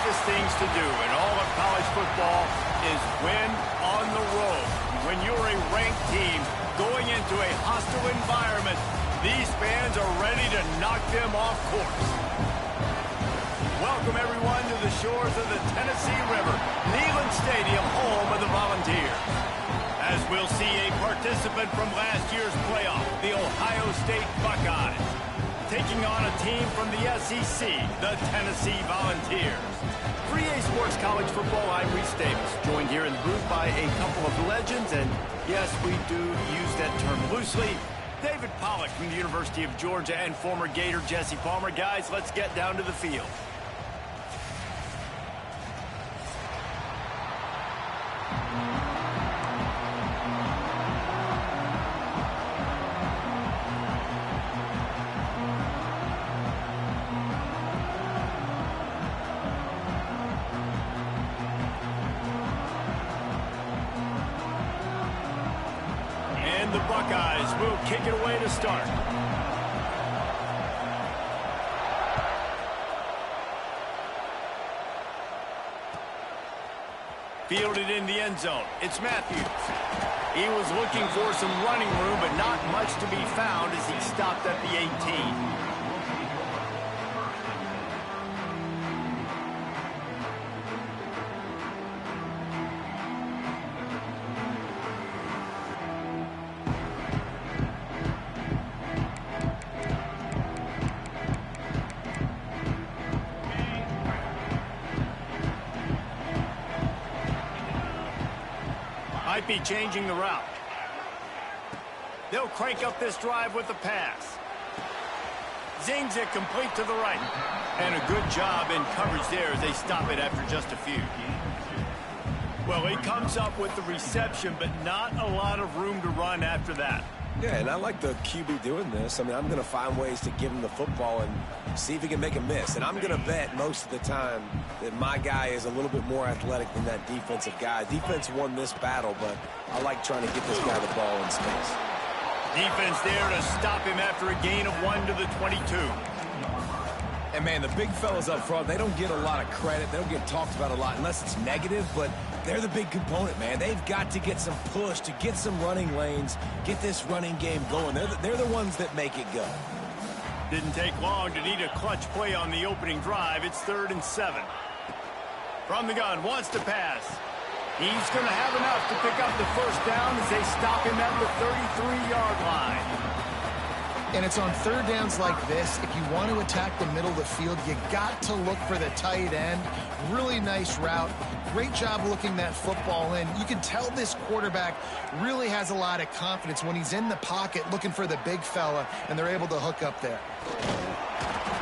toughest things to do in all of college football is win on the road. When you're a ranked team going into a hostile environment, these fans are ready to knock them off course. Welcome, everyone, to the shores of the Tennessee River, Neyland Stadium, home of the Volunteers. As we'll see a participant from last year's playoff, the Ohio State Buckeyes, taking on a team from the SEC, the Tennessee Volunteers. For EA Sports College Football, I'm Reese Davis, joined here in the booth by a couple of legends, and yes, we do use that term loosely. David Pollack from the University of Georgia and former Gator Jesse Palmer. Guys, let's get down to the field. The Buckeyes will kick it away to start. Fielded in the end zone. It's Matthews. He was looking for some running room, but not much to be found as he stopped at the 18. Might be changing the route. They'll crank up this drive with the pass. Zings it complete to the right. And a good job in coverage there as they stop it after just a few. Well, he comes up with the reception, but not a lot of room to run after that. Yeah, and I like the QB doing this. I mean, I'm going to find ways to give him the football and see if he can make a miss. And I'm going to bet most of the time that my guy is a little bit more athletic than that defensive guy. Defense won this battle, but I like trying to get this guy the ball in space. Defense there to stop him after a gain of 1 to the 22. And, man, the big fellas up front, they don't get a lot of credit. They don't get talked about a lot unless it's negative, but they're the big component, man. They've got to get some push, to get some running lanes, get this running game going. They're the ones that make it go. Didn't take long to need a clutch play on the opening drive. It's 3rd and 7. From the gun, wants to pass. He's going to have enough to pick up the first down as they stop him at the 33-yard line. And it's on third downs like this. If you want to attack the middle of the field, you got to look for the tight end. Really nice route. Great job looking that football in. You can tell this quarterback really has a lot of confidence when he's in the pocket looking for the big fella, and they're able to hook up there.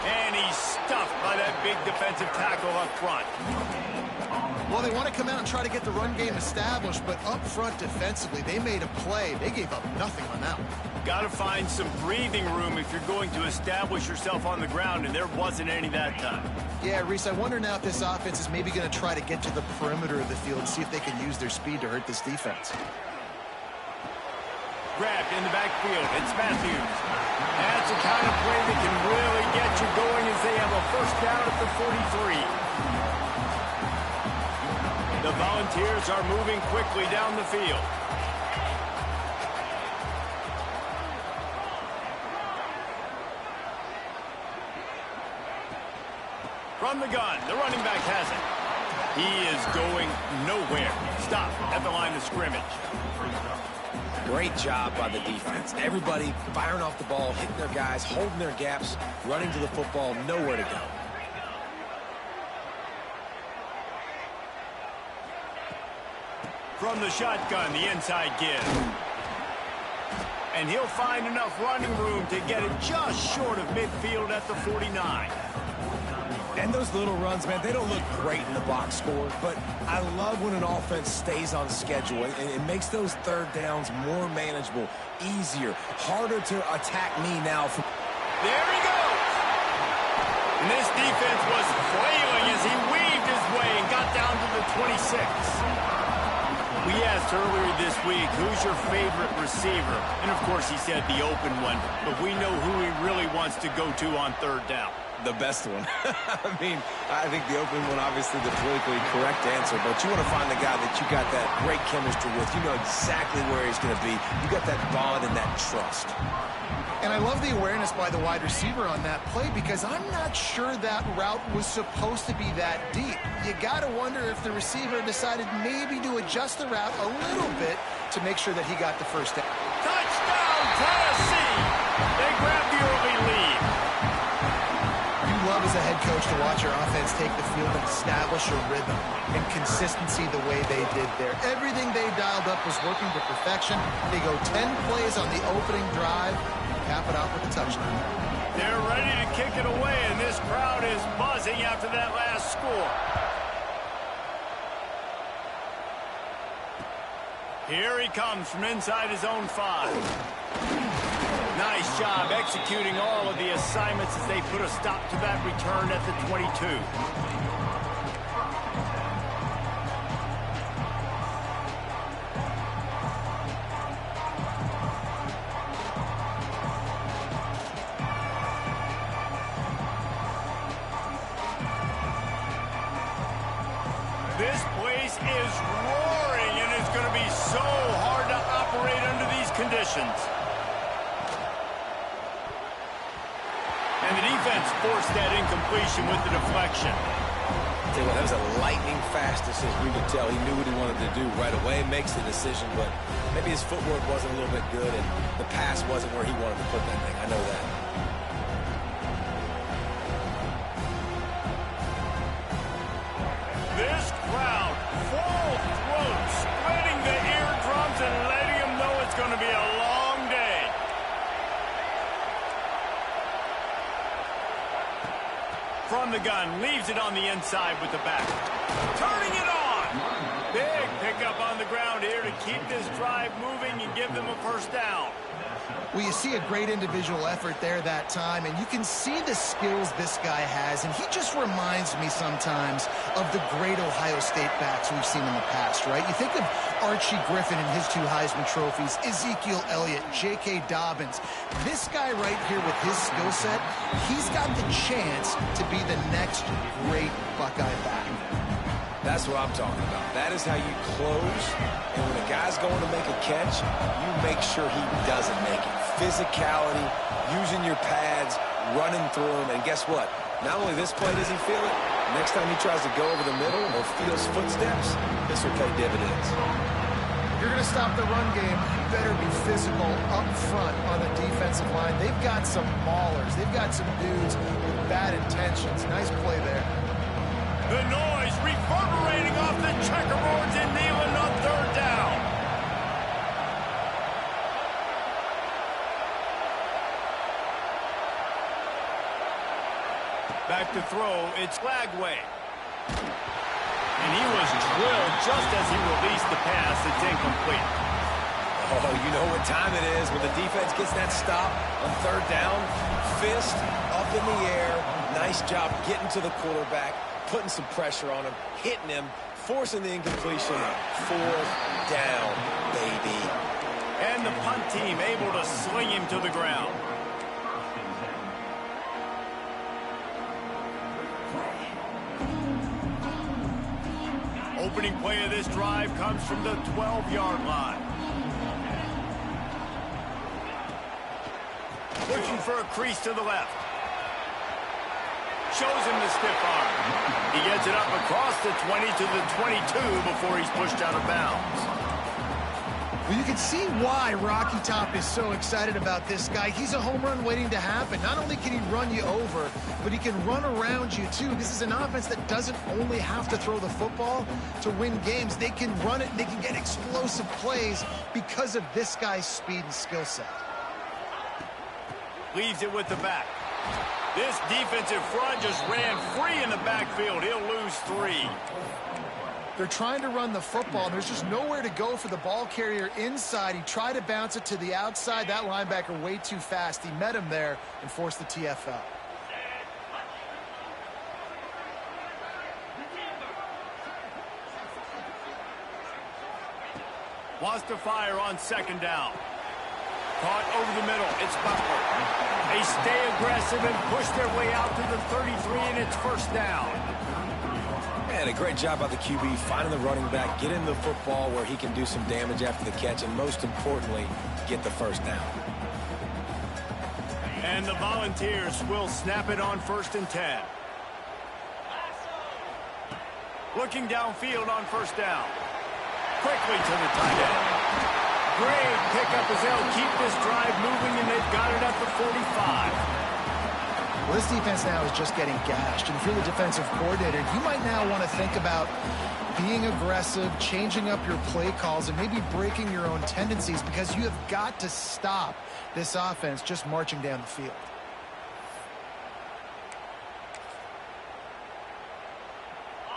And he's stuffed by that big defensive tackle up front. Well, they want to come out and try to get the run game established, but up front defensively, they made a play. They gave up nothing on that one. Got to find some breathing room if you're going to establish yourself on the ground, and there wasn't any that time. Yeah, Reese, I wonder now if this offense is maybe going to try to get to the perimeter of the field and see if they can use their speed to hurt this defense. Grabbed in the backfield. It's Matthews. That's the kind of play that can really get you going as they have a first down at the 43. The Volunteers are moving quickly down the field. From the gun, the running back has it. He is going nowhere. Stop at the line of scrimmage. Great job by the defense. Everybody firing off the ball, hitting their guys, holding their gaps, running to the football, nowhere to go. From the shotgun, the inside give. And he'll find enough running room to get it just short of midfield at the 49. And those little runs, man, they don't look great in the box score, but I love when an offense stays on schedule, and it makes those third downs more manageable, easier, harder to attack me now. There he goes! And this defense was flailing as he weaved his way and got down to the 26. We asked earlier this week, who's your favorite receiver? And, of course, he said the open one, but we know who he really wants to go to on third down. The best one. I mean, I think the opening one, obviously the politically correct answer, but you want to find the guy that you got that great chemistry with. You know exactly where he's going to be. You got that bond and that trust. And I love the awareness by the wide receiver on that play because I'm not sure that route was supposed to be that deep. You got to wonder if the receiver decided maybe to adjust the route a little bit to make sure that he got the first down. Touchdown, Tennessee! They grab the early lead. You love as a head coach to watch your offense take the field and establish a rhythm and consistency the way they did there. Everything they dialed up was working to perfection. They go 10 plays on the opening drive. Cap it off with a touchdown. They're ready to kick it away, and this crowd is buzzing after that last score. Here he comes from inside his own 5. Nice job executing all of the assignments as they put a stop to that return at the 22. This place is roaring, and it's going to be so hard to operate under these conditions. And the defense forced that incompletion with the deflection. Tell you what, that was a lightning fast decision. You could tell he knew what he wanted to do right away. Makes the decision, but maybe his footwork wasn't a little bit good, and the pass wasn't where he wanted to put that thing. I know that. This crowd, full throat, spreading the eardrums and letting them know it's going to be a long day. From the gun, leaves it on the inside with the back. Turning it on. Big pickup on the ground here to keep this drive moving and give them a first down. Well, you see a great individual effort there that time, and you can see the skills this guy has, and he just reminds me sometimes of the great Ohio State backs we've seen in the past, right? You think of Archie Griffin and his 2 Heisman trophies, Ezekiel Elliott, J.K. Dobbins. This guy right here with his skill set, he's got the chance to be the next great Buckeye back. That's what I'm talking about. That is how you close. And when a guy's going to make a catch, you make sure he doesn't make it. Physicality, using your pads, running through them. And guess what? Not only this play does he feel it, next time he tries to go over the middle or feels footsteps, this will pay dividends. If you're going to stop the run game, you better be physical up front on the defensive line. They've got some maulers. They've got some dudes with bad intentions. Nice play there. The noise reverberating off the checkerboards in Neyland on 3rd down. Back to throw, it's Lagway. And he was drilled just as he released the pass. It's incomplete. Oh, you know what time it is when the defense gets that stop on 3rd down. Fist up in the air. Nice job getting to the quarterback, putting some pressure on him, hitting him, forcing the incompletion. 4th down, baby. And the punt team able to sling him to the ground. Opening play of this drive comes from the 12-yard line. Pushing for a crease to the left. Shows him the stiff arm. He gets it up across the 20 to the 22 before he's pushed out of bounds. Well, you can see why Rocky Top is so excited about this guy. He's a home run waiting to happen. Not only can he run you over, but he can run around you, too. This is an offense that doesn't only have to throw the football to win games. They can run it, and they can get explosive plays because of this guy's speed and skill set. Leaves it with the back. This defensive front just ran free in the backfield. He'll lose 3. They're trying to run the football. There's just nowhere to go for the ball carrier inside. He tried to bounce it to the outside. That linebacker way too fast. He met him there and forced the TFL. Wants to fire on 2nd down. caught over the middle. It's Butler. They stay aggressive and push their way out to the 33, and it's first down. And a great job by the QB finding the running back, getting the football where he can do some damage after the catch, and most importantly, get the first down. And the Volunteers will snap it on 1st and 10. Looking downfield on first down. Quickly to the tight end. Great pickup as they'll keep this drive moving, and they've got it at the 45. Well, this defense now is just getting gashed. And if you're the defensive coordinator, you might now want to think about being aggressive, changing up your play calls, and maybe breaking your own tendencies, because you have got to stop this offense just marching down the field.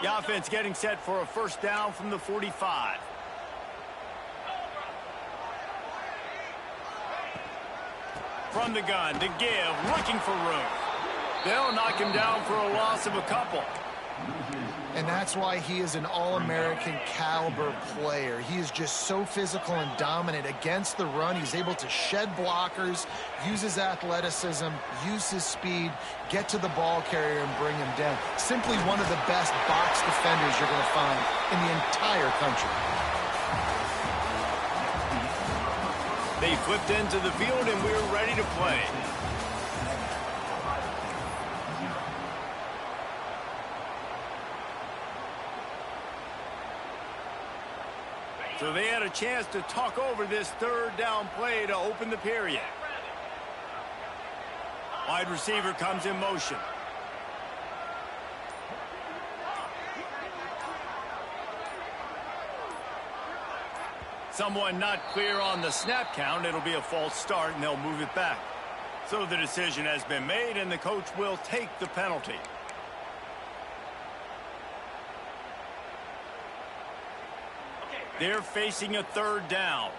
The offense getting set for a first down from the 45. From the gun, to give, looking for room. They'll knock him down for a loss of a couple. And that's why he is an All-American caliber player. He is just so physical and dominant against the run. He's able to shed blockers, use his athleticism, use his speed, get to the ball carrier and bring him down. Simply one of the best box defenders you're going to find in the entire country. They flipped into the field, and we're ready to play. So they had a chance to talk over this third down play to open the period. Wide receiver comes in motion. Someone not clear on the snap count. It'll be a false start, and they'll move it back. So the decision has been made, and the coach will take the penalty. They're facing a third down.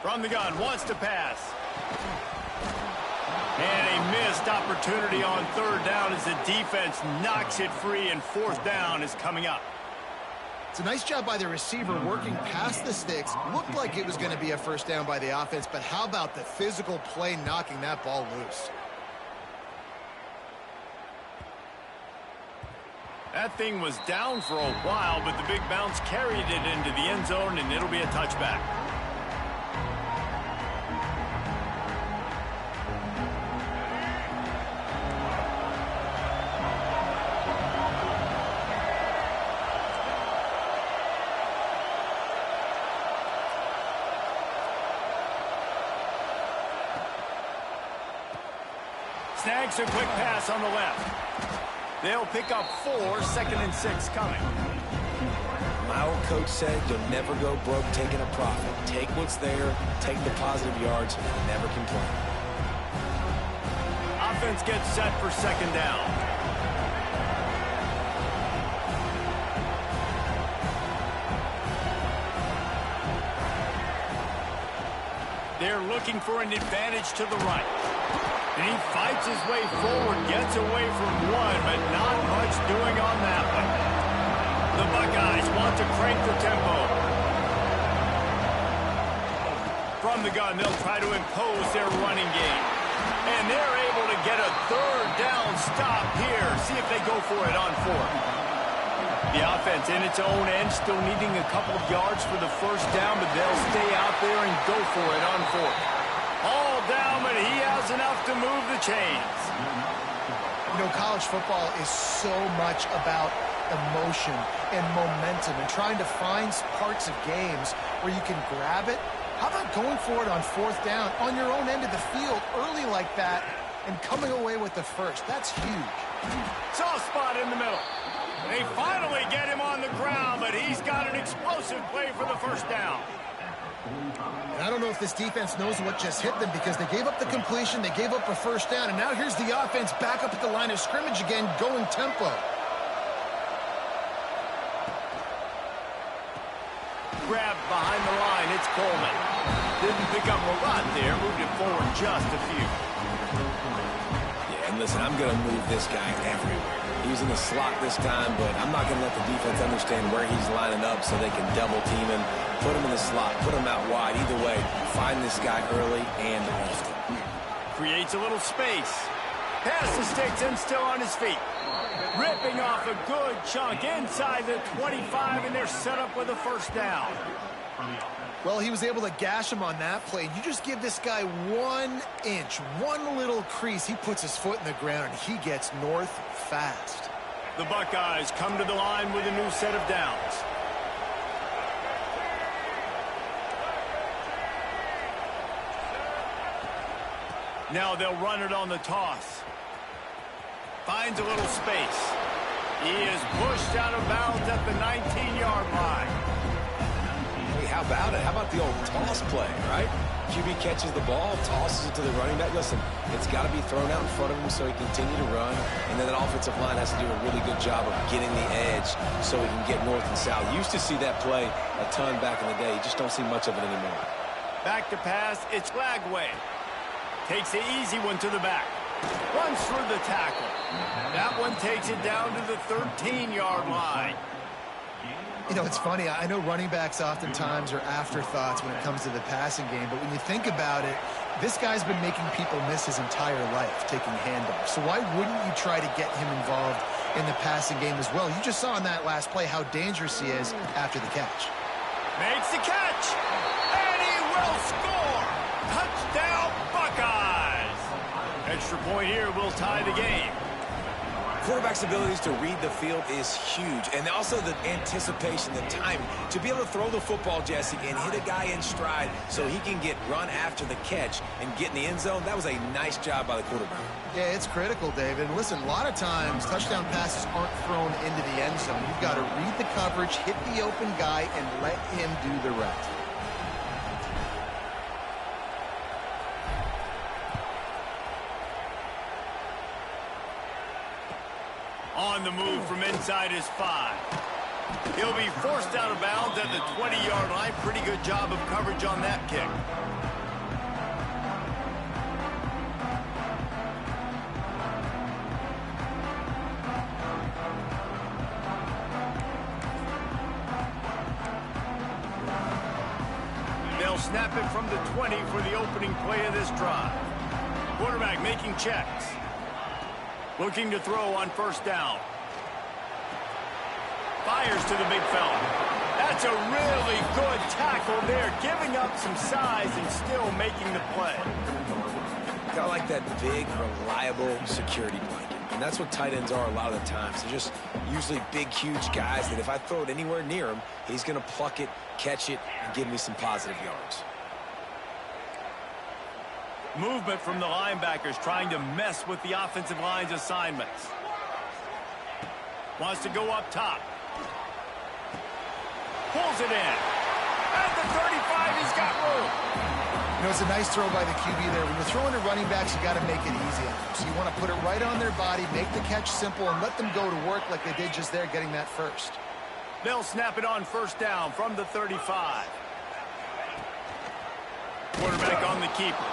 From the gun, wants to pass. And a missed opportunity on third down as the defense knocks it free, and fourth down is coming up. It's a nice job by the receiver working past the sticks. Looked like it was going to be a first down by the offense, but how about the physical play knocking that ball loose? That thing was down for a while, but the big bounce carried it into the end zone, and it'll be a touchback. Snags a quick pass on the left. They'll pick up 4, 2nd and 6 coming. My old coach said you'll never go broke taking a profit. Take what's there, take the positive yards, and never complain. Offense gets set for second down. They're looking for an advantage to the right. And he fights his way forward, gets away from one, but not much doing on that one. The Buckeyes want to crank the tempo. From the gun, they'll try to impose their running game. And they're able to get a third down stop here. See if they go for it on fourth. The offense in its own end, still needing a couple of yards for the first down, but they'll stay out there and go for it on fourth. All down, but he has enough to move the chains. You know, college football is so much about emotion and momentum and trying to find parts of games where you can grab it. How about going for it on fourth down on your own end of the field early like that and coming away with the first? That's huge. Soft spot in the middle. They finally get him on the ground, but he's got an explosive play for the first down. And I don't know if this defense knows what just hit them, because they gave up the completion, they gave up a first down, and now here's the offense back up at the line of scrimmage again, going tempo. Grabbed behind the line, it's Coleman. Didn't pick up a lot there, moved it forward just a few. Yeah, and listen, I'm going to move this guy everywhere. He's in the slot this time, but I'm not going to let the defense understand where he's lining up so they can double team him, put him in the slot, put him out wide. Either way, find this guy early and often. Creates a little space. Pass the sticks and still on his feet. Ripping off a good chunk inside the 25, and they're set up with a first down. Well, he was able to gash him on that play. You just give this guy 1 inch, one little crease. He puts his foot in the ground, and he gets north fast. The Buckeyes come to the line with a new set of downs. Now they'll run it on the toss. Finds a little space. He is pushed out of bounds at the 19-yard line. Hey, how about it? How about the old toss play, right? QB catches the ball, tosses it to the running back. Listen, it's got to be thrown out in front of him so he can continue to run. And then that offensive line has to do a really good job of getting the edge so he can get north and south. Used to see that play a ton back in the day. You just don't see much of it anymore. Back to pass, it's Lagway. Takes the easy one to the back. Runs through the tackle. That one takes it down to the 13-yard line. You know, it's funny. I know running backs oftentimes are afterthoughts when it comes to the passing game, but when you think about it, this guy's been making people miss his entire life taking handoffs. So why wouldn't you try to get him involved in the passing game as well? You just saw in that last play how dangerous he is after the catch. Makes the catch, and he will score. Touchdown, Buckeyes. Extra point here will tie the game. Quarterback's abilities to read the field is huge, and also the anticipation, the timing. To be able to throw the football, Jesse, and hit a guy in stride so he can get run after the catch and get in the end zone, that was a nice job by the quarterback. Yeah, it's critical, David. And listen, a lot of times touchdown passes aren't thrown into the end zone. You've got to read the coverage, hit the open guy, and let him do the rest. On the move from inside his 5. He'll be forced out of bounds at the 20-yard line. Pretty good job of coverage on that kick. They'll snap it from the 20 for the opening play of this drive. Quarterback making checks. Looking to throw on first down. Fires to the big fella. That's a really good tackle there, giving up some size and still making the play. Kind of like that big, reliable security blanket. And that's what tight ends are a lot of the times. They're just usually big, huge guys that if I throw it anywhere near him, he's going to pluck it, catch it, and give me some positive yards. Movement from the linebackers trying to mess with the offensive line's assignments. Wants to go up top. Pulls it in. At the 35, he's got room. You know, it's a nice throw by the QB there. When you're throwing to running backs, you got to make it easy on them. So you want to put it right on their body, make the catch simple, and let them go to work like they did just there, getting that first. They'll snap it on first down from the 35. Quarterback on the keeper.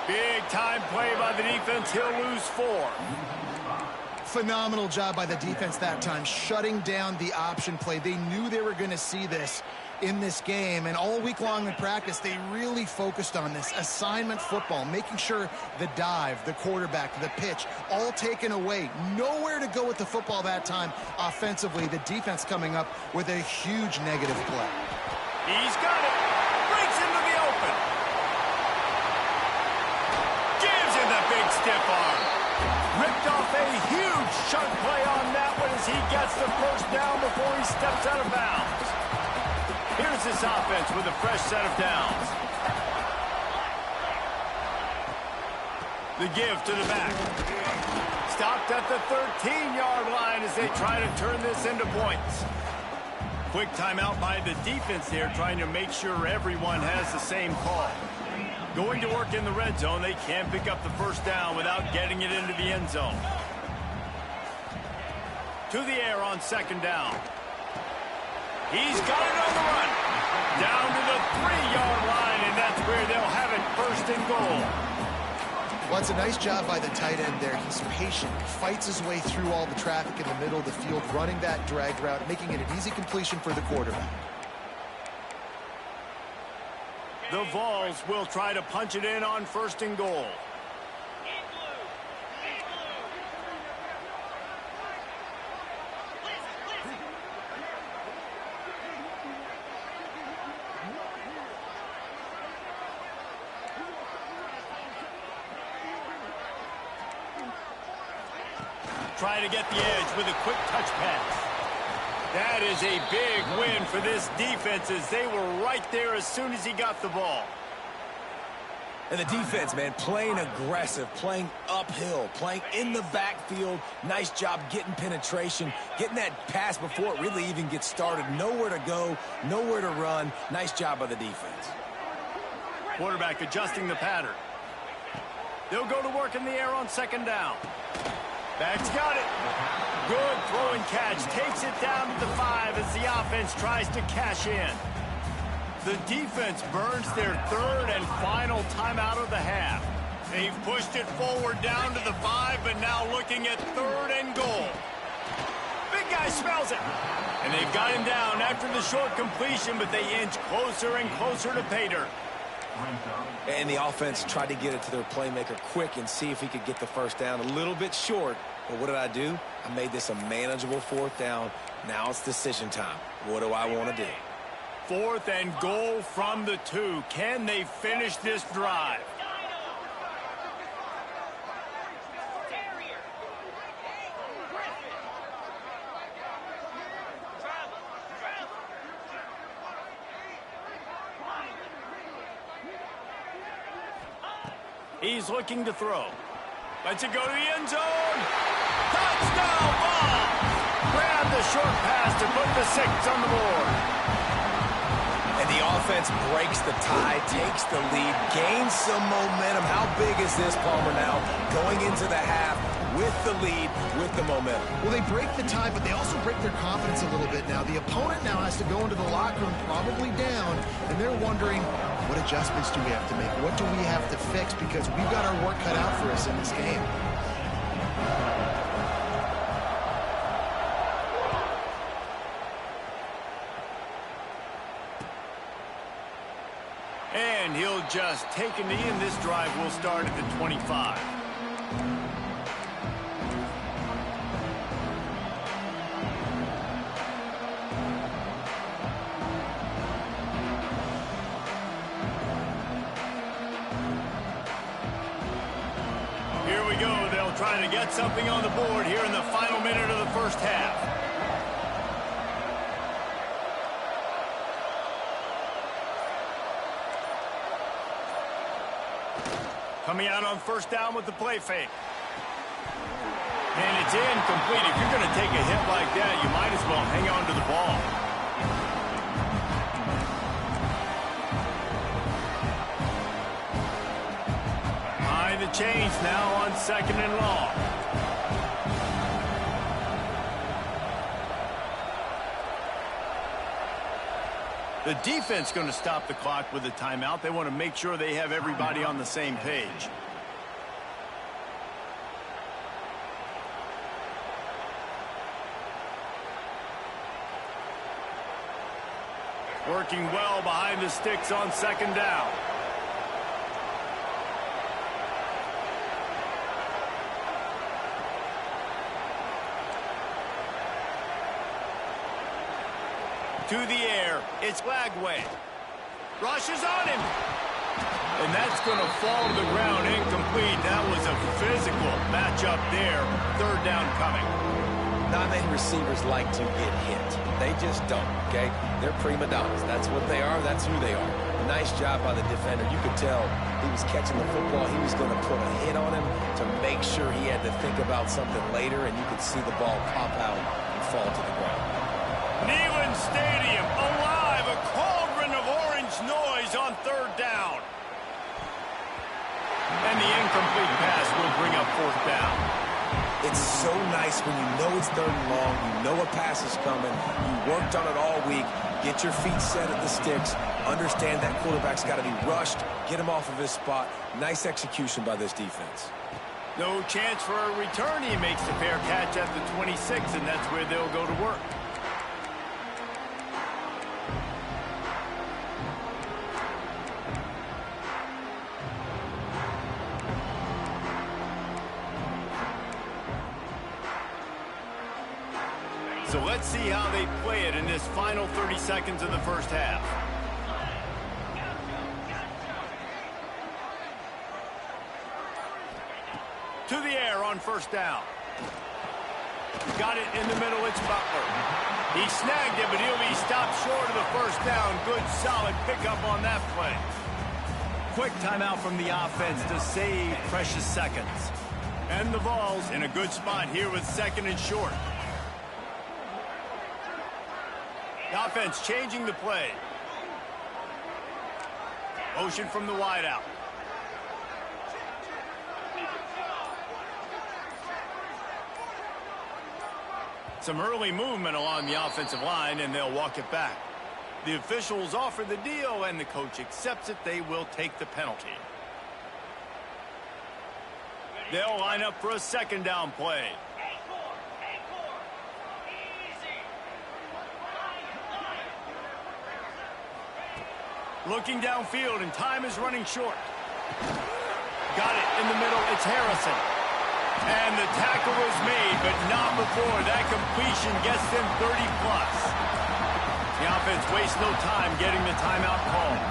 Big time play by the defense. He'll lose 4. Phenomenal job by the defense that time, shutting down the option play. They knew they were going to see this in this game, and all week long in practice, they really focused on this assignment football, making sure the dive, the quarterback, the pitch, all taken away. Nowhere to go with the football that time offensively. The defense coming up with a huge negative play. He's got it. Breaks into the open. Gives him the big stiff arm. Ripped off a huge chunk play on that one as he gets the first down before he steps out of bounds. Here's this offense with a fresh set of downs. The give to the back. Stopped at the 13-yard line as they try to turn this into points. Quick timeout by the defense there, trying to make sure everyone has the same call. Going to work in the red zone, they can't pick up the first down without getting it into the end zone. To the air on second down. He's got it on the run. Down to the 3-yard line, and that's where they'll have it first and goal. Well, it's a nice job by the tight end there. He's patient, fights his way through all the traffic in the middle of the field, running that drag route, making it an easy completion for the quarterback. The Vols will try to punch it in on 1st and goal. Try to get the edge with a quick touch pass. That is a big win for this defense as they were right there as soon as he got the ball. And the defense, man, playing aggressive, playing uphill, playing in the backfield. Nice job getting penetration, getting that pass before it really even gets started. Nowhere to go, nowhere to run. Nice job by the defense. Quarterback adjusting the pattern. They'll go to work in the air on 2nd down. Back's got it. Good throw and catch. Takes it down to the 5 as the offense tries to cash in. The defense burns their 3rd and final timeout of the half. They've pushed it forward down to the 5, but now looking at 3rd and goal. Big guy smells it. And they've got him down after the short completion, but they inch closer and closer to pay dirt. And the offense tried to get it to their playmaker quick and see if he could get the 1st down. A little bit short, but what did I do? I made this a manageable 4th down. Now it's decision time. What do I want to do? 4th and goal from the 2. Can they finish this drive? He's looking to throw. Lets it go to the end zone. Touchdown ball! Grab the short pass to put the 6 on the board. And the offense breaks the tie, takes the lead, gains some momentum. How big is this, Palmer, now? Going into the half with the lead, with the momentum. Well, they break the tie, but they also break their confidence a little bit now. The opponent now has to go into the locker room probably down, and they're wondering, what adjustments do we have to make? What do we have to fix? Because we've got our work cut out for us in this game. And he'll just take a knee, and this drive will start at the 25. Here we go. They'll try to get something on the board here in the final minute of the 1st half. Coming out on 1st down with the play fake. And it's incomplete. If you're going to take a hit like that, you might as well hang on to the ball. Behind the chains now on 2nd and long. The defense going to stop the clock with a timeout. They want to make sure they have everybody on the same page. Working well behind the sticks on 2nd down. To the air, it's Lagway. Rushes on him. And that's going to fall to the ground incomplete. That was a physical matchup there. 3rd down coming. Not many receivers like to get hit. They just don't, okay? They're prima donnas. That's what they are. That's who they are. Nice job by the defender. You could tell he was catching the football. He was going to put a hit on him to make sure he had to think about something later, and you could see the ball pop out and fall to the ground. Neyland Stadium alive, a cauldron of orange noise on 3rd down. And the incomplete pass will bring up 4th down. It's so nice when you know it's 3rd and long, you know a pass is coming, you worked on it all week, get your feet set at the sticks, understand that quarterback's got to be rushed, get him off of his spot. Nice execution by this defense. No chance for a return. He makes the fair catch at the 26, and that's where they'll go to work. So let's see how they play it in this final 30 seconds of the first half. To the air on first down. Got it in the middle, it's Butler. He snagged it, but he'll be stopped short of the first down. Good, solid pickup on that play. Quick timeout from the offense to save precious seconds. And the Vols in a good spot here with second and short. The offense changing the play. Motion from the wideout. Some early movement along the offensive line, and they'll walk it back. The officials offer the deal, and the coach accepts it. They will take the penalty. They'll line up for a second down play. Looking downfield, and time is running short. Got it in the middle. It's Harrison. And the tackle is made, but not before that completion gets them 30-plus. The offense wastes no time getting the timeout called.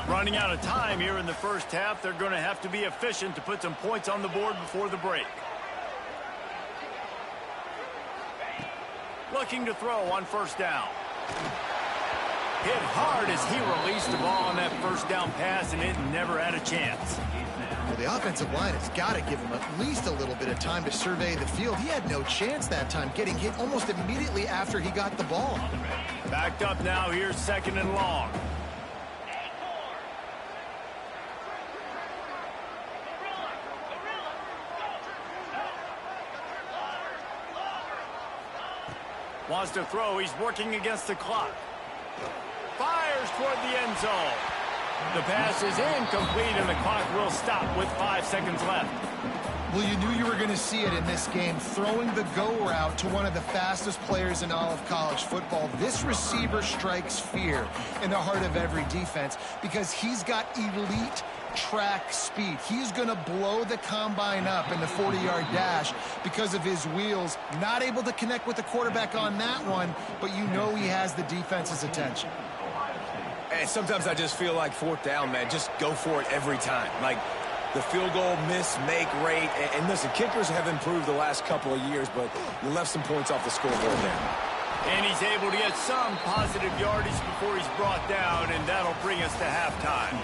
Running out of time here in the first half, they're going to have to be efficient to put some points on the board before the break. Looking to throw on first down. Hit hard as he released the ball on that first down pass, and it never had a chance. Well, the offensive line has got to give him at least a little bit of time to survey the field. He had no chance that time, getting hit almost immediately after he got the ball. Backed up now, here's second and long. Wants to throw. He's working against the clock. Fires toward the end zone. The pass is incomplete, and the clock will stop with 5 seconds left. Well, you knew you were going to see it in this game, throwing the go route to one of the fastest players in all of college football. This receiver strikes fear in the heart of every defense because he's got elite track speed. He's going to blow the combine up in the 40-yard dash because of his wheels. Not able to connect with the quarterback on that one, but you know he has the defense's attention. And sometimes I just feel like fourth down, man, just go for it every time. Like the field goal miss-make rate. And listen, kickers have improved the last couple of years, but you left some points off the scoreboard there. And he's able to get some positive yardage before he's brought down, and that'll bring us to halftime.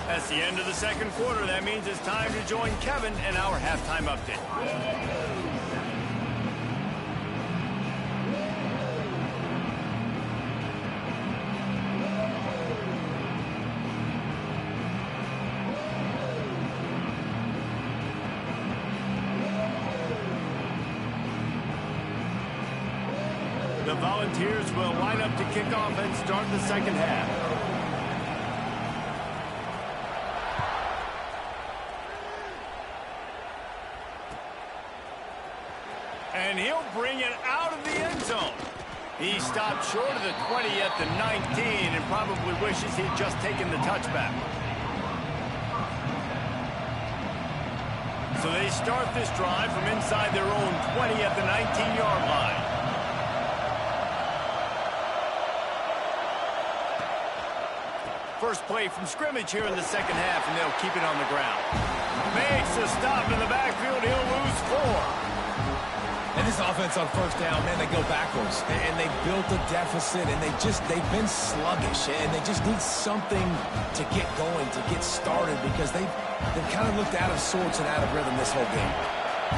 That's the end of the second quarter. That means it's time to join Kevin in our halftime update. The Volunteers will line up to kick off and start the second half. And he'll bring it out of the end zone. He stopped short of the 20 at the 19 and probably wishes he'd just taken the touchback. So they start this drive from inside their own 20 at the 19-yard line. First play from scrimmage here in the second half, and they'll keep it on the ground. Makes a stop in the backfield. He'll lose 4. And this offense on first down, man, they go backwards. And they built a deficit, and they've been sluggish. And they just need something to get going, to get started, because they've kind of looked out of sorts and out of rhythm this whole game.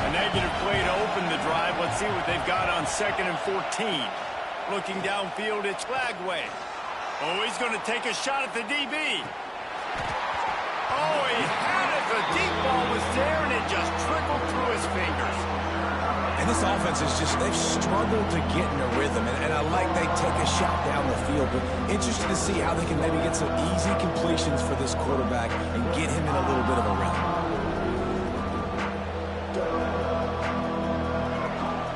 A negative play to open the drive. Let's see what they've got on 2nd and 14. Looking downfield, it's Lagway. Oh, he's going to take a shot at the DB. Oh, he had it. The deep ball was there, and it just trickled through his fingers. this offense is just, they've struggled to get in a rhythm, and I like they take a shot down the field, but interested to see how they can maybe get some easy completions for this quarterback and get him in a little bit of a rhythm.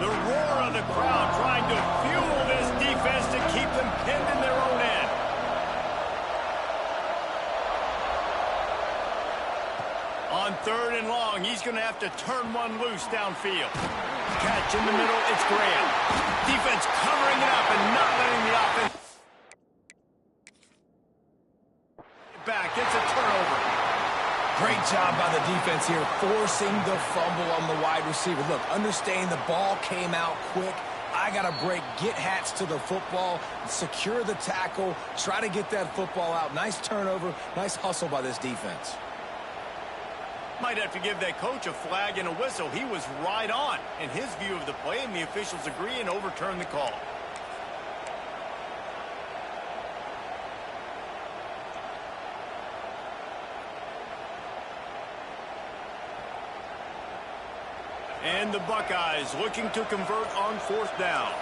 The roar of the crowd trying to fuel this defense to keep them pinned in their own end. On 3rd and long, he's going to have to turn one loose downfield. Catch in the middle, it's Graham. Defense covering it up and not letting the offense back. It's a turnover. Great job by the defense here, forcing the fumble on the wide receiver. Look, understand the ball came out quick. I got to break, get Hats to the football, secure the tackle, try to get that football out. Nice turnover, nice hustle by this defense. Might have to give that coach a flag and a whistle. He was right on in his view of the play, and the officials agree and overturn the call. And the Buckeyes looking to convert on 4th down.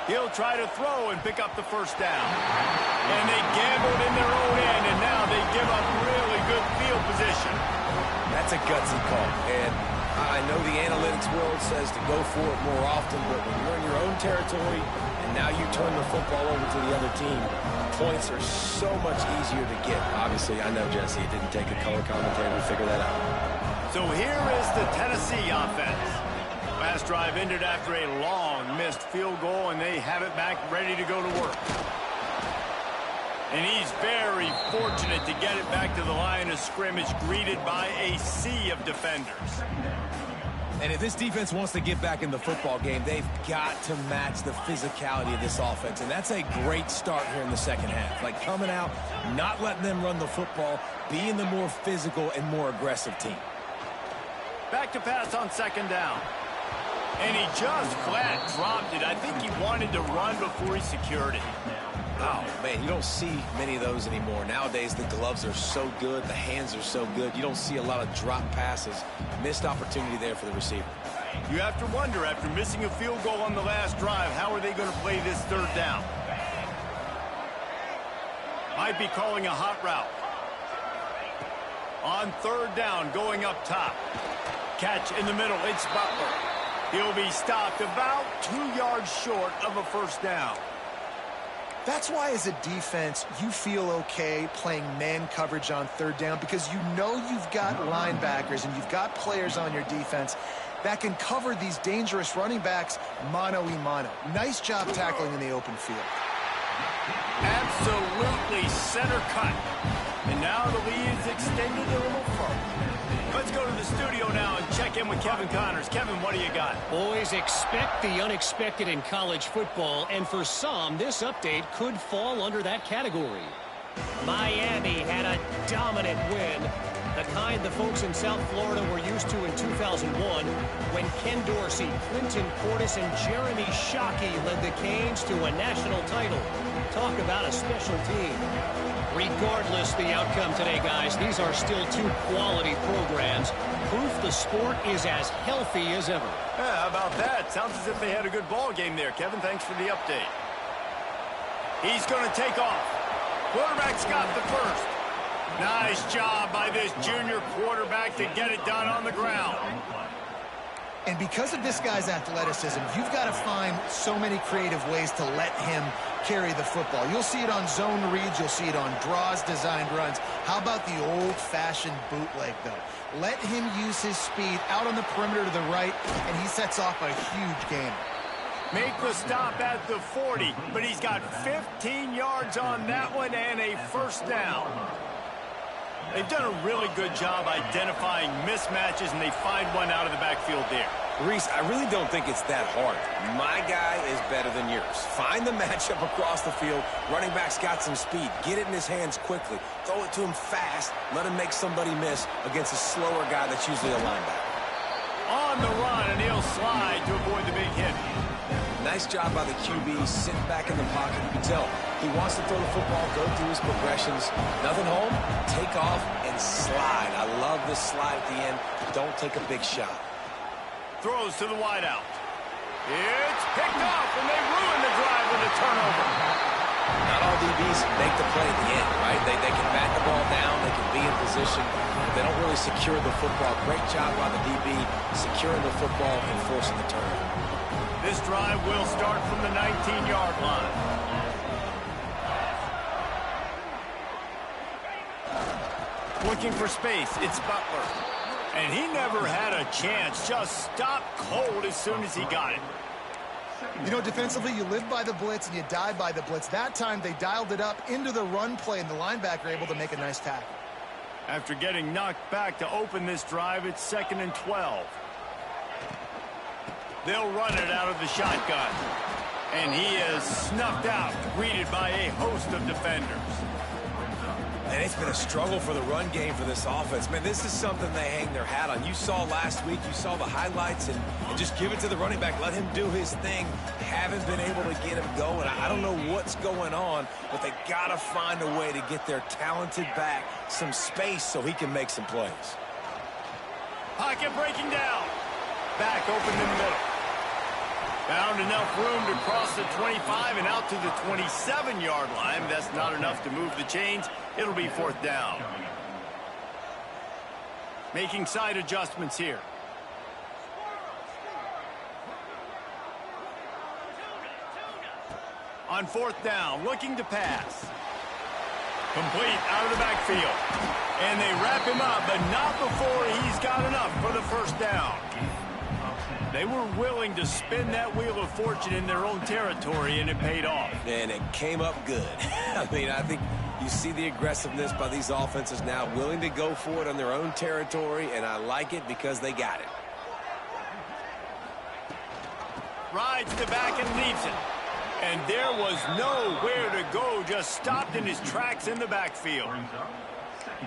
He'll try to throw and pick up the 1st down. And they gambled in their own end, and now they give up really good field position. That's a gutsy call. And I know the analytics world says to go for it more often, but when you're in your own territory and now you turn the football over to the other team, points are so much easier to get. Obviously, I know, Jesse, it didn't take a color commentator to figure that out. So here is the Tennessee offense. Last drive ended after a long missed field goal, and they have it back ready to go to work. And he's very fortunate to get it back to the line of scrimmage, greeted by a sea of defenders. And if this defense wants to get back in the football game, they've got to match the physicality of this offense. And that's a great start here in the second half. Like coming out, not letting them run the football, being the more physical and more aggressive team. Back to pass on 2nd down. And he just flat dropped it. I think he wanted to run before he secured it. Oh, man, you don't see many of those anymore. Nowadays, the gloves are so good, the hands are so good. You don't see a lot of drop passes. Missed opportunity there for the receiver. You have to wonder, after missing a field goal on the last drive, how are they going to play this 3rd down? Might be calling a hot route. On 3rd down, going up top. Catch in the middle, it's Butler. He'll be stopped about 2 yards short of a 1st down. That's why, as a defense, you feel okay playing man coverage on 3rd down, because you know you've got linebackers and you've got players on your defense that can cover these dangerous running backs mano-a-mano. Nice job tackling in the open field. Absolutely center cut. And now the lead is extended a little further. Let's go to the studio now and check in with Kevin Connors. Kevin, what do you got? Boys, expect the unexpected in college football, and for some, this update could fall under that category. Miami had a dominant win, the kind the folks in South Florida were used to in 2001 when Ken Dorsey, Clinton Portis, and Jeremy Shockey led the Canes to a national title. Talk about a special team. Regardless the outcome today, guys, these are still 2 quality programs. Proof the sport is as healthy as ever. Yeah, how about that? Sounds as if they had a good ball game there. Kevin, thanks for the update. He's going to take off. Quarterback's got the 1st. Nice job by this junior quarterback to get it done on the ground. And because of this guy's athleticism, you've got to find so many creative ways to let him carry the football. You'll see it on zone reads. You'll see it on draws, designed runs. How about the old-fashioned bootleg, though? Let him use his speed out on the perimeter to the right, and he sets off a huge game. Make the stop at the 40, but he's got 15 yards on that one and a 1st down. They've done a really good job identifying mismatches, and they find one out of the backfield there. Reese, I really don't think it's that hard. My guy is better than yours. Find the matchup across the field. Running back's got some speed. Get it in his hands quickly. Throw it to him fast. Let him make somebody miss against a slower guy that's usually a linebacker. On the run, and he'll slide to avoid the big hit. Nice job by the QB, sitting back in the pocket. You can tell He wants to throw the football, go through his progressions. Nothing home, take off and slide. I love this slide at the end. Don't take a big shot. Throws to the wideout. It's picked off, and they ruin the drive with a turnover. Not all DBs make the play at the end, right? They can bat the ball down, they can be in position. They don't really secure the football. Great job by the DB securing the football and forcing the turnover. This drive will start from the 19-yard line. Looking for space, it's Butler. And he never had a chance, just stopped cold as soon as he got it. You know, defensively, you live by the blitz and you die by the blitz. That time, they dialed it up into the run play, and the linebacker able to make a nice tackle. After getting knocked back to open this drive, it's 2nd and 12. They'll run it out of the shotgun. And he is snuffed out, greeted by a host of defenders. And it's been a struggle for the run game for this offense. Man, this is something they hang their hat on. You saw last week, you saw the highlights, and just give it to the running back. Let him do his thing. Haven't been able to get him going. I don't know what's going on, but they got to find a way to get their talented back some space so he can make some plays. Pocket breaking down. Back open in the middle. Found enough room to cross the 25 and out to the 27-yard line. That's not enough to move the chains. It'll be 4th down. Making side adjustments here. On 4th down, looking to pass. Complete out of the backfield. And they wrap him up, but not before he's got enough for the 1st down. They were willing to spin that wheel of fortune in their own territory, and it paid off. And it came up good. I mean, I think you see the aggressiveness by these offenses now, willing to go for it on their own territory, and I like it because they got it. Rides the back and leaves it. And there was nowhere to go, just stopped in his tracks in the backfield.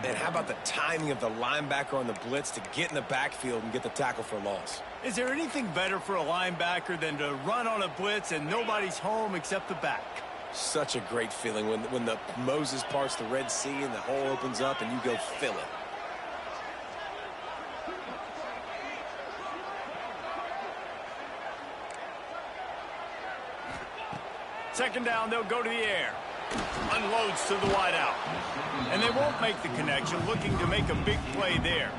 And how about the timing of the linebacker on the blitz to get in the backfield and get the tackle for a loss? Is there anything better for a linebacker than to run on a blitz and nobody's home except the back? Such a great feeling when the Moses parts the Red Sea and the hole opens up and you go fill it. Second down, they'll go to the air. Unloads to the wideout. And they won't make the connection, looking to make a big play there.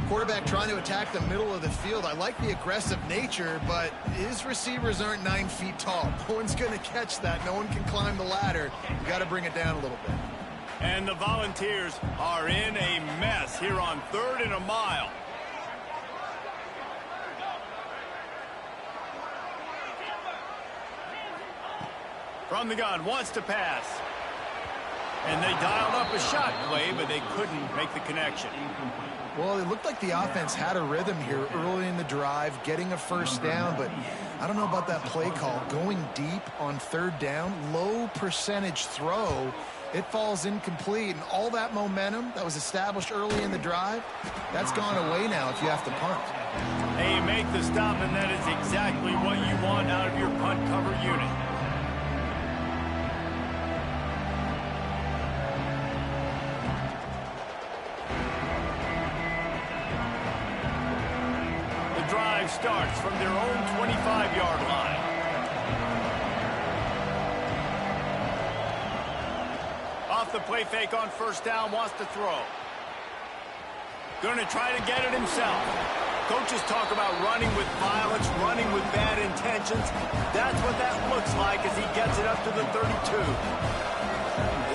Quarterback trying to attack the middle of the field. I like the aggressive nature, but his receivers aren't 9 feet tall. No one's going to catch that. No one can climb the ladder. You got to bring it down a little bit. And the Volunteers are in a mess here on 3rd and a mile. From the gun, wants to pass. And they dialed up a shot play, but they couldn't make the connection. Well, it looked like the offense had a rhythm here early in the drive, getting a 1st down, but I don't know about that play call. Going deep on 3rd down, low percentage throw, it falls incomplete, and all that momentum that was established early in the drive, that's gone away now if you have to punt. They make the stop, and that is exactly what you want out of your punt cover unit. Starts from their own 25-yard line. Off the play fake on 1st down, wants to throw. Going to try to get it himself. Coaches talk about running with violence, running with bad intentions. That's what that looks like as he gets it up to the 32.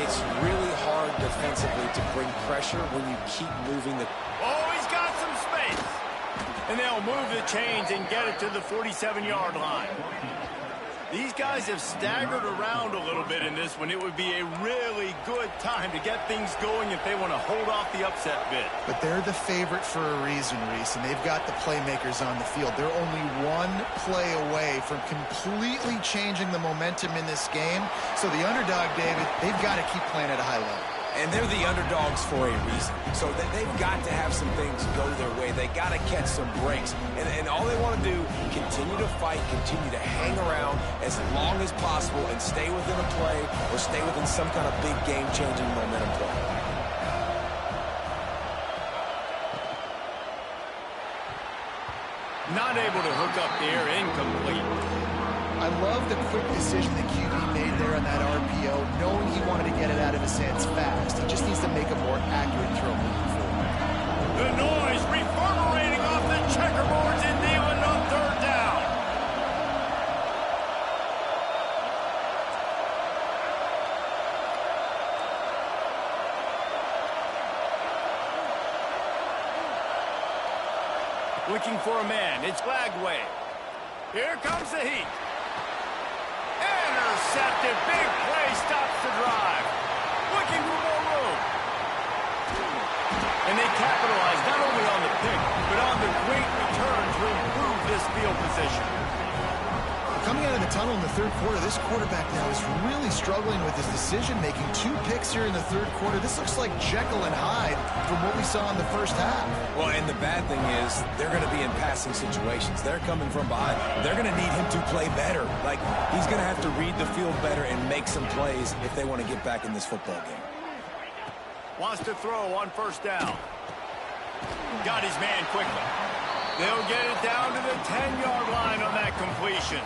It's really hard defensively to bring pressure when you keep moving the... Oh, he's got some space. And they'll move the chains and get it to the 47-yard line. These guys have staggered around a little bit in this one. It would be a really good time to get things going if they want to hold off the upset bid. But they're the favorite for a reason, Reese, and they've got the playmakers on the field. They're only one play away from completely changing the momentum in this game. So the underdog, David, they've got to keep playing at a high level. And they're the underdogs for a reason. So they've got to have some things go their way. They got to catch some breaks. And all they want to do, continue to fight, continue to hang around as long as possible and stay within a play or stay within some kind of big game-changing momentum play. Not able to hook up there, incomplete. I love the quick decision that QB made there on that RPO, knowing he wanted to get it out of his hands fast. He just needs to make a more accurate throw moving forward. The noise reverberating off the checkerboards in Neyland on third down. Looking for a man. It's Lagway. Here comes the heat. Intercepted. Big play stops the drive. Looking for more room. And they capitalize not only on the pick, but on the great return to improve this field position. Coming out of the tunnel in the third quarter, this quarterback now is really struggling with his decision-making. 2 picks here in the third quarter. This looks like Jekyll and Hyde from what we saw in the first half. Well, and the bad thing is they're going to be in passing situations. They're coming from behind. They're going to need him to play better. Like, he's going to have to read the field better and make some plays if they want to get back in this football game. Wants to throw on first down. Got his man quickly. They'll get it down to the 10-yard line on that completion.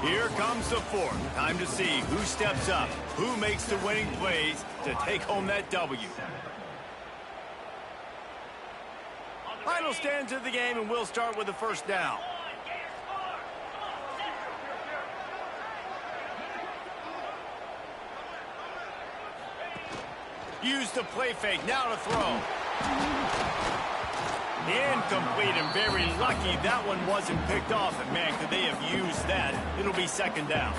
Here comes the fourth. Time to see who steps up, who makes the winning plays to take home that W. Final stands of the game, and we'll start with the first down. Use the play fake, now to throw. Incomplete, and very lucky that one wasn't picked off. And man, could they have used that? It'll be second down.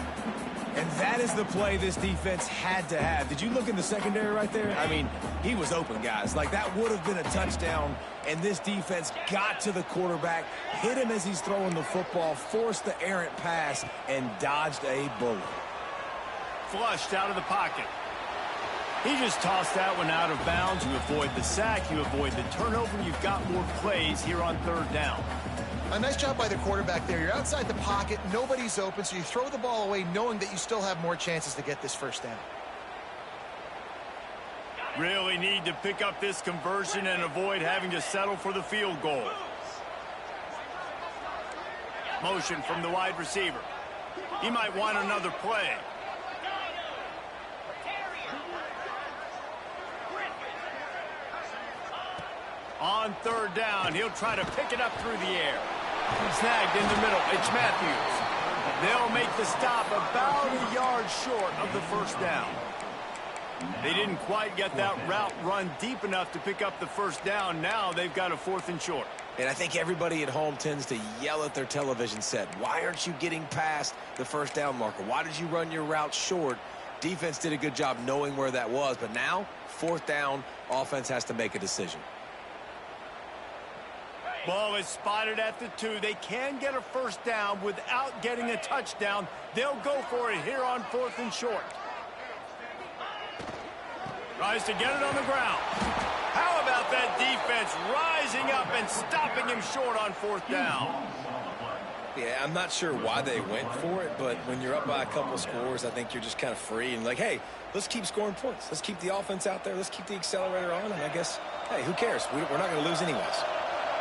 And that is the play this defense had to have. Did you look in the secondary right there? I mean, he was open, guys. Like, that would have been a touchdown, and this defense got to the quarterback, hit him as he's throwing the football, forced the errant pass, and dodged a bullet. Flushed out of the pocket. He just tossed that one out of bounds. You avoid the sack, you avoid the turnover. You've got more plays here on third down. A nice job by the quarterback there. You're outside the pocket, nobody's open, so you throw the ball away knowing that you still have more chances to get this first down. Really need to pick up this conversion and avoid having to settle for the field goal. Motion from the wide receiver. He might want another play. On third down, he'll try to pick it up through the air. Snagged in the middle. It's Matthews. They'll make the stop about a yard short of the first down. They didn't quite get that route run deep enough to pick up the first down. Now they've got a 4th and short. And I think everybody at home tends to yell at their television set. Why aren't you getting past the first down marker? Why did you run your route short? Defense did a good job knowing where that was. But now, 4th down, offense has to make a decision. Ball is spotted at the 2. They can get a first down without getting a touchdown. They'll go for it here on 4th and short. Tries to get it on the ground. How about that defense rising up and stopping him short on 4th down? Yeah, I'm not sure why they went for it, but when you're up by a couple scores, I think you're just kind of free and like, hey, let's keep scoring points. Let's keep the offense out there. Let's keep the accelerator on, and I guess, hey, who cares? We're not going to lose anyways.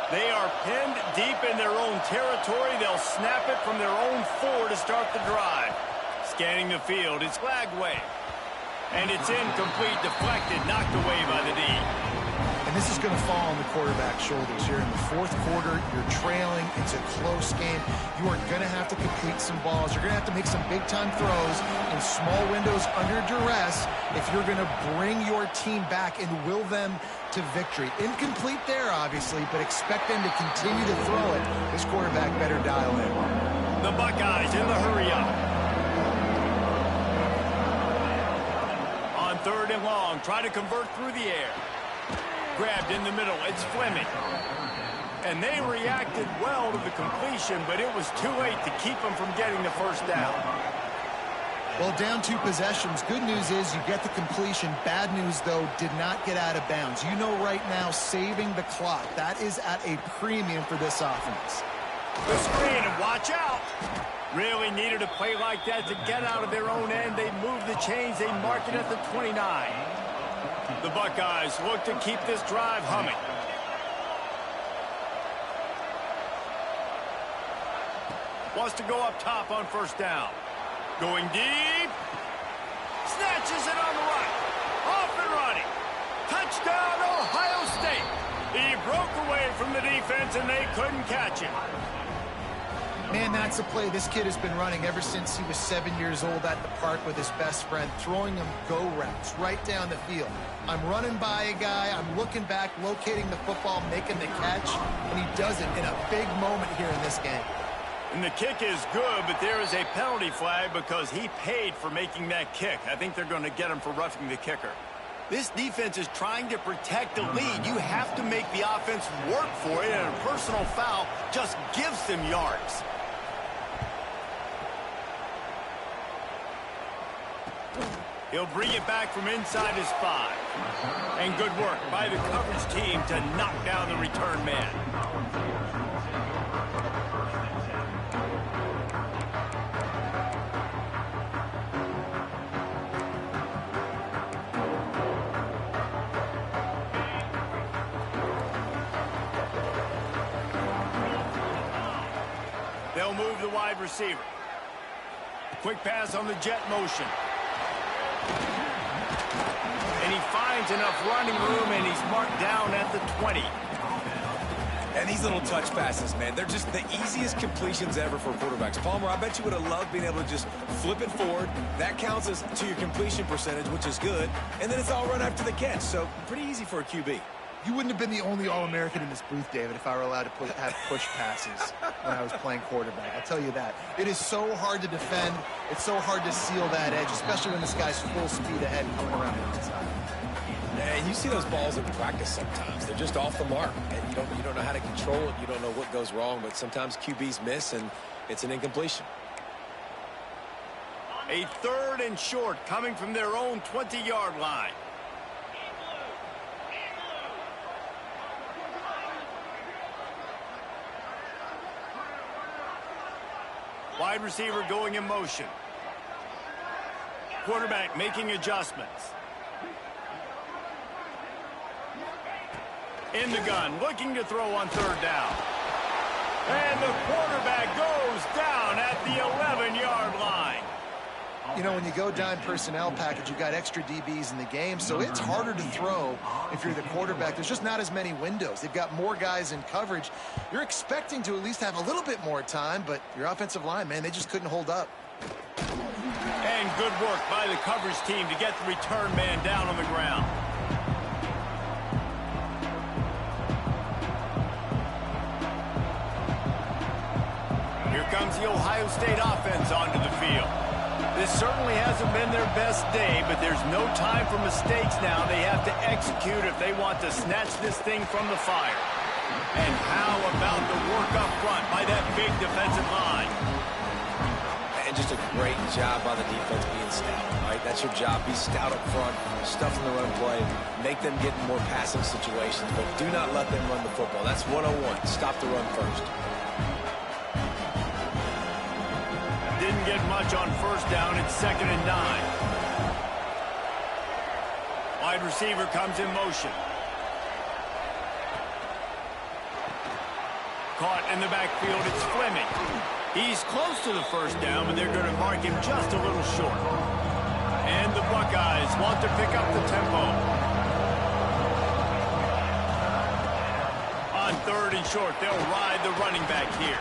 They are pinned deep in their own territory. They'll snap it from their own 4 to start the drive. Scanning the field, it's Lagway. And it's incomplete, deflected, knocked away by the D. And this is going to fall on the quarterback's shoulders here in the 4th quarter. You're trailing. It's a close game. You are going to have to complete some balls. You're going to have to make some big-time throws in small windows under duress if you're going to bring your team back and will them to victory. Incomplete there, obviously, but expect them to continue to throw it. This quarterback better dial in. The Buckeyes in the hurry-up. On third and long. Try to convert through the air. Grabbed in the middle. It's Fleming. And they reacted well to the completion, but it was too late to keep them from getting the first down. Well, down 2 possessions. Good news is you get the completion. Bad news, though, did not get out of bounds. You know right now, saving the clock. That is at a premium for this offense. The screen, and watch out. Really needed a play like that to get out of their own end. They move the chains. They mark it at the 29. The Buckeyes look to keep this drive humming. Wants to go up top on first down. Going deep. Snatches it on the right. Off and running. Touchdown, Ohio State. He broke away from the defense, and they couldn't catch him. Man, that's a play this kid has been running ever since he was 7 years old at the park with his best friend, throwing him go routes right down the field. I'm running by a guy, I'm looking back, locating the football, making the catch, and he does it in a big moment here in this game. And the kick is good, but there is a penalty flag because he paid for making that kick. I think they're going to get him for roughing the kicker. This defense is trying to protect the lead. You have to make the offense work for it, and a personal foul just gives them yards. He'll bring it back from inside his 5. And good work by the coverage team to knock down the return man. They'll move the wide receiver. Quick pass on the jet motion. And he finds enough running room, and he's marked down at the 20. And these little touch passes, man, they're just the easiest completions ever for quarterbacks. Palmer, I bet you would have loved being able to just flip it forward. That counts as to your completion percentage, which is good. And then it's all run after the catch, so pretty easy for a QB. You wouldn't have been the only All-American in this booth, David, if I were allowed to have push passes when I was playing quarterback. I'll tell you that. It is so hard to defend. It's so hard to seal that edge, especially when this guy's full speed ahead coming around the inside. And you see those balls in practice sometimes. They're just off the mark, and you don't know how to control it. You don't know what goes wrong, but sometimes QBs miss, and it's an incompletion. A 3rd and short coming from their own 20-yard line. Wide receiver going in motion. Quarterback making adjustments. In the gun, looking to throw on 3rd down. And the quarterback goes down at the 11-yard line. You know, when you go dime personnel package, you've got extra DBs in the game, so it's harder to throw if you're the quarterback. There's just not as many windows. They've got more guys in coverage. You're expecting to at least have a little bit more time, but your offensive line, man, they just couldn't hold up. And good work by the coverage team to get the return man down on the ground. Here comes the Ohio State offense onto the field. This certainly hasn't been their best day, but there's no time for mistakes now. They have to execute if they want to snatch this thing from the fire. And how about the work up front by that big defensive line? And just a great job by the defense being stout, right? That's your job. Be stout up front, stuff in the run play, make them get in more passing situations, but do not let them run the football. That's 101. Stop the run first. Didn't get much on first down. It's 2nd and 9. Wide receiver comes in motion. Caught in the backfield. It's Fleming. He's close to the first down, but they're going to mark him just a little short. And the Buckeyes want to pick up the tempo. On 3rd and short, they'll ride the running back here.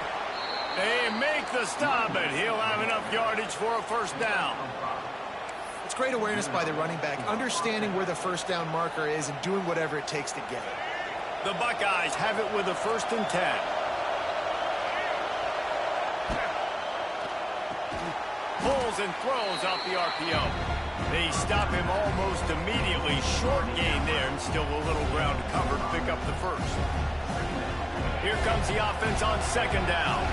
They make the stop, but he'll have enough yardage for a first down. It's great awareness by the running back, understanding where the first down marker is and doing whatever it takes to get it. The Buckeyes have it with a 1st and 10. Pulls and throws out the RPO. They stop him almost immediately. Short gain there and still a little ground to cover to pick up the first. Here comes the offense on second down.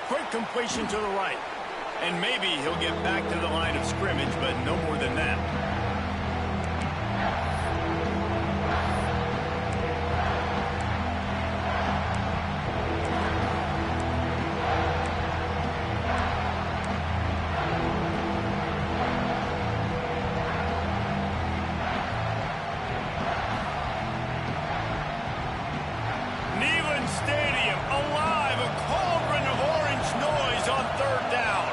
Quick completion to the right. And maybe he'll get back to the line of scrimmage, but no more than that. Stadium alive, a cauldron of orange noise on third down.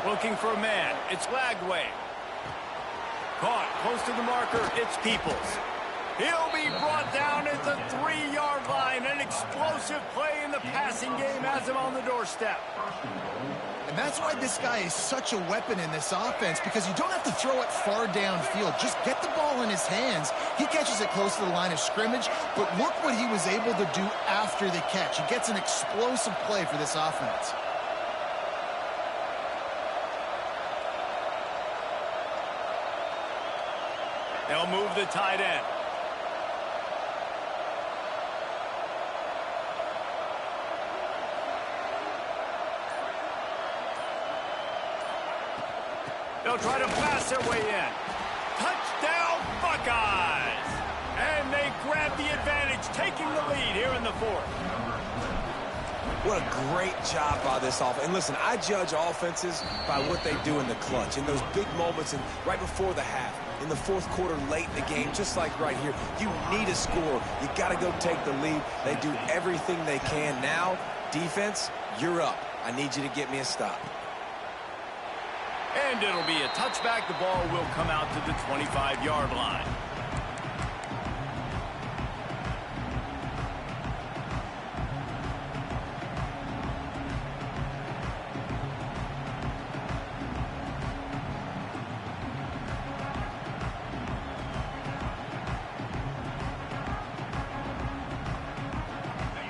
Looking for a man, it's Lagway. Caught close to the marker, it's Peoples. He'll be brought down at the 3-yard line. An explosive play in the passing game has him on the doorstep. And that's why this guy is such a weapon in this offense, because you don't have to throw it far downfield. Just get the ball in his hands. He catches it close to the line of scrimmage, but look what he was able to do after the catch. He gets an explosive play for this offense. They'll move the tight end. They'll try to blast their way in. Touchdown, Buckeyes! And they grab the advantage, taking the lead here in the fourth. What a great job by this offense. And listen, I judge offenses by what they do in the clutch, in those big moments and right before the half, in the fourth quarter, late in the game, just like right here. You need a score. You got to go take the lead. They do everything they can. Now, defense, you're up. I need you to get me a stop. And it'll be a touchback. The ball will come out to the 25-yard line.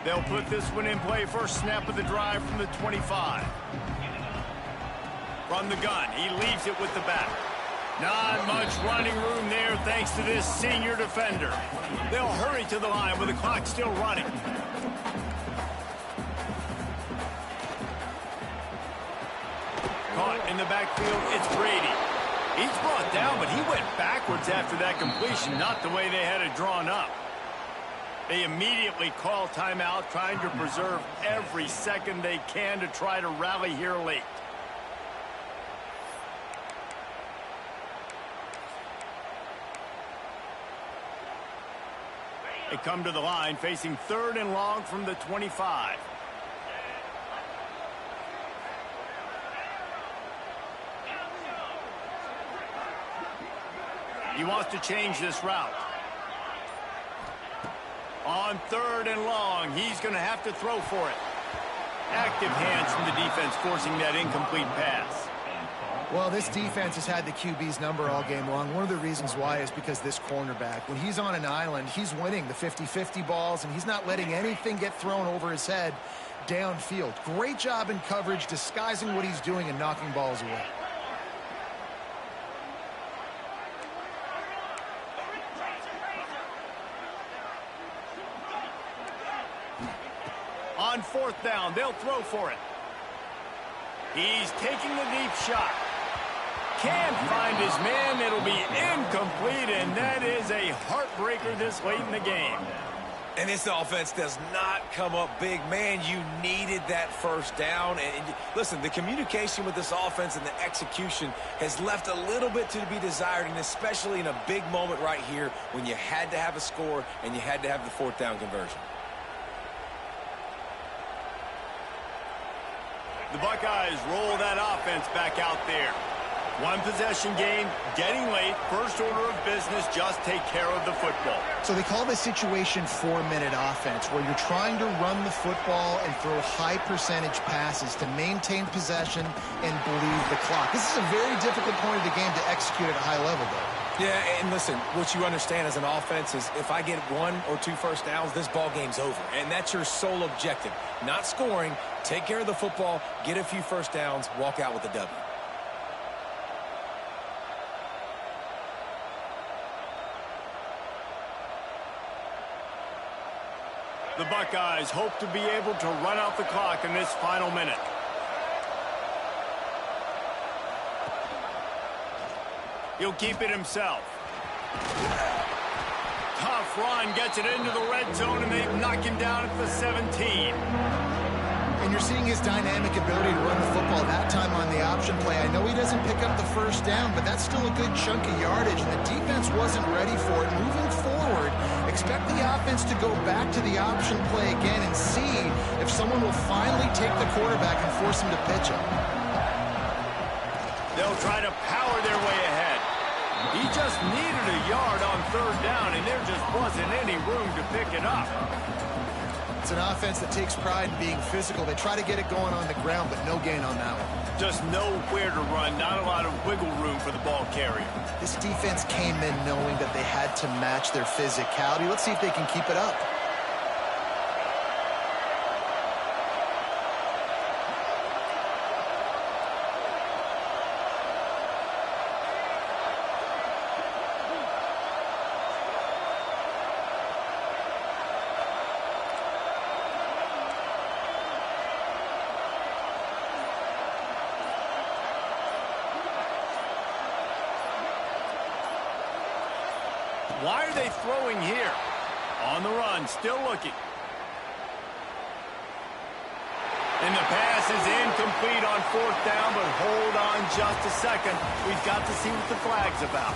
They'll put this one in play. First snap of the drive from the 25. From the gun, he leaves it with the back. Not much running room there thanks to this senior defender. They'll hurry to the line with the clock still running. Caught in the backfield, it's Brady. He's brought down, but he went backwards after that completion, not the way they had it drawn up. They immediately call timeout, trying to preserve every second they can to try to rally here late. They come to the line, facing third and long from the 25. He wants to change this route. On third and long, he's going to have to throw for it. Active hands from the defense forcing that incomplete pass. Well, this defense has had the QB's number all game long. One of the reasons why is because this cornerback, when he's on an island, he's winning the 50-50 balls, and he's not letting anything get thrown over his head downfield. Great job in coverage, disguising what he's doing and knocking balls away. On fourth down, they'll throw for it. He's taking the deep shot. Can't find his man. It'll be incomplete, and that is a heartbreaker this late in the game. And this offense does not come up big. Man, you needed that first down. And listen, the communication with this offense and the execution has left a little bit to be desired, and especially in a big moment right here when you had to have a score and you had to have the fourth down conversion. The Buckeyes roll that offense back out there. One possession game, getting late. First order of business, just take care of the football. So they call this situation 4-minute offense, where you're trying to run the football and throw high percentage passes to maintain possession and bleed the clock. This is a very difficult point of the game to execute at a high level, though. Yeah, and listen, what you understand as an offense is if I get 1 or 2 first downs, this ball game's over. And that's your sole objective. Not scoring, take care of the football, get a few first downs, walk out with a W. The Buckeyes hope to be able to run out the clock in this final minute. He'll keep it himself. Tough run, gets it into the red zone, and they knock him down at the 17. And you're seeing his dynamic ability to run the football that time on the option play. I know he doesn't pick up the first down, but that's still a good chunk of yardage, and the defense wasn't ready for it. Moving forward, expect the offense to go back to the option play again and see if someone will finally take the quarterback and force him to pitch it. They'll try to power their way ahead. He just needed a yard on third down, and there just wasn't any room to pick it up. It's an offense that takes pride in being physical. They try to get it going on the ground, but no gain on that one. Just nowhere to run, not a lot of wiggle room for the ball carrier. This defense came in knowing that they had to match their physicality. Let's see if they can keep it up. Why are they throwing here? On the run, still looking. And the pass is incomplete on fourth down, but hold on just a second. We've got to see what the flag's about.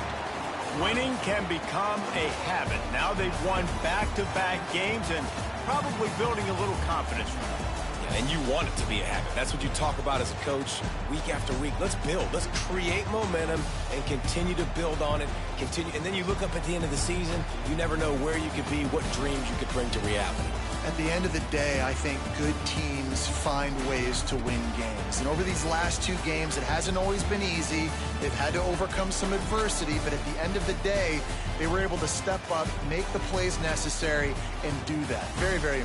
Winning can become a habit. Now they've won back-to-back games and probably building a little confidence from it. And you want it to be a habit. That's what you talk about as a coach week after week. Let's build. Let's create momentum and continue to build on it. And then you look up at the end of the season, you never know where you could be, what dreams you could bring to reality. At the end of the day, I think good teams find ways to win games. And over these last 2 games, it hasn't always been easy. They've had to overcome some adversity, but at the end of the day, they were able to step up, make the plays necessary, and do that. Very, very important.